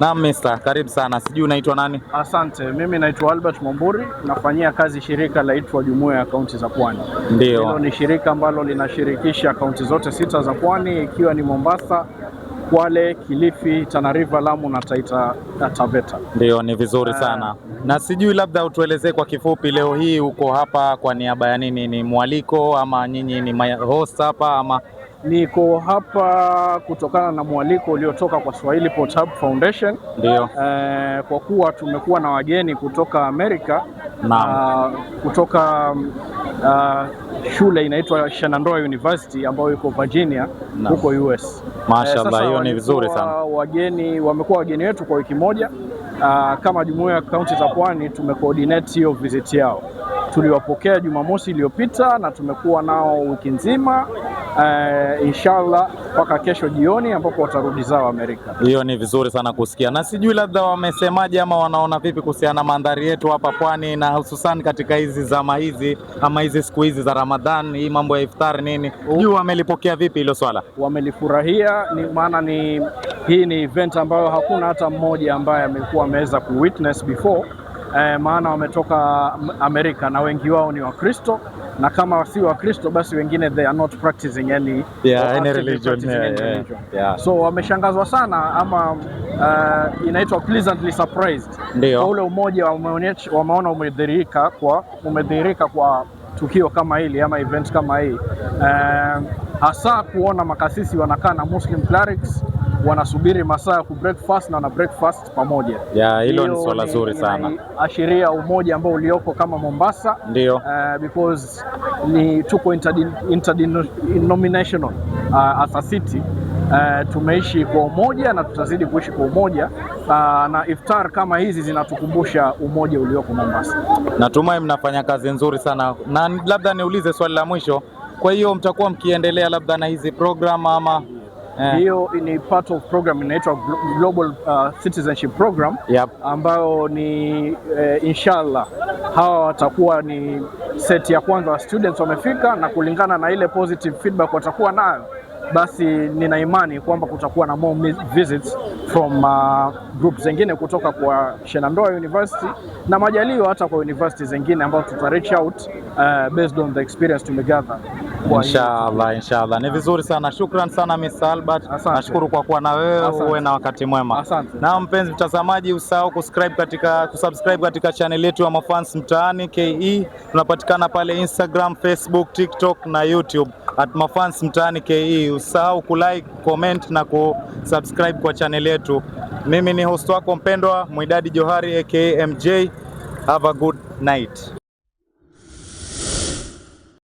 Naam Mr. Karibu sana. Sijui unaitwa nani? Asante. Mimi naitwa Albert Mwamburi, nafanyia kazi shirika laitwa Jumuiya ya Kaunti za Pwani. Ndio. Hilo ni shirika ambalo linashirikisha kaunti zote 6 za Pwani, ikiwa ni Mombasa, Kwale, Kilifi, Tana River, Lamu na Taita Taveta. Ndio, ni vizuri sana. Na sijui labda utuelezee kwa kifupi, leo hii uko hapa kwa niaba ya nini? Ni mwaliko ama nyinyi ni host hapa ama? Niko hapa kutokana na mwaliko uliotoka kwa Swahili Port Hub Foundation. Ndio. Kwa kuwa tumekuwa na wageni kutoka Amerika, kutoka shule inaitwa Shenandoah University ambayo iko Virginia huko US. Mashaallah, hiyo ni vizuri sana. Wamekuwa wageni wetu kwa wiki moja. Kama Jumuiya ya Kaunti za Pwani tumecoordinate hiyo visit yao. Tuliwapokea Jumamosi iliyopita na tumekuwa nao wiki nzima, inshallah mpaka kesho jioni ambapo watarudi zao Amerika. Hiyo ni vizuri sana kusikia. Na sijui labda wamesemaje ama wanaona vipi kuhusiana na mandhari yetu hapa Pwani, na hususan katika hizi zama hizi ama hizi siku hizi za Ramadhan, hii mambo ya iftar nini. Sijui wamelipokea vipi hilo swala? Wamelifurahia, maana hii ni event ambayo hakuna hata mmoja ambaye ameweza kuwitness before. Maana wametoka Amerika na wengi wao ni Wakristo, na kama si Wakristo basi wengine they are not practicing any religion. So wameshangazwa sana ama inaitwa pleasantly surprised. Ndio. Ule umoja wameona umedhihirika kwa tukio kama hili ama event kama hii, hasa kuona makasisi wanakaa na Muslim clerics wanasubiri masaa ya kubreakfast na wana breakfast pamoja. Hilo ni swala zuri sana. Ashiria umoja ambao ulioko kama Mombasa. Ndio. Because tuko interdenominational as a city. Tumeishi kwa umoja na tutazidi kuishi kwa umoja, na iftar kama hizi zinatukumbusha umoja ulioko Mombasa. Natumai mnafanya kazi nzuri sana, na labda niulize swali la mwisho. Kwa hiyo mtakuwa mkiendelea labda na hizi program ama? Hiyo ni part of program inaitwa Global Citizenship Program. Yep. Ambayo ni inshallah hawa watakuwa ni set ya kwanza wa students wamefika, na kulingana na ile positive feedback watakuwa nayo, basi nina imani kwamba kutakuwa na more visits from groups zingine kutoka kwa Shenandoah University na majaliwa hata kwa university zingine ambao tuta reach out based on the experience tumegather. Inshallah. Ni vizuri sana. Shukran sana Mr. Albert. Nashukuru kwa kuwa na wewe. Uwe na wakati mwema. Asante. Na mpenzi mtazamaji, usahau kusubscribe katika channel yetu ya Mafans Mtaani KE. Tunapatikana pale Instagram, Facebook, TikTok na YouTube @Mafans Mtaani KE. Usahau kulike, comment na kusubscribe kwa channel yetu. Mimi ni host wako mpendwa Mwidadi Johari aka MJ. Have a good night.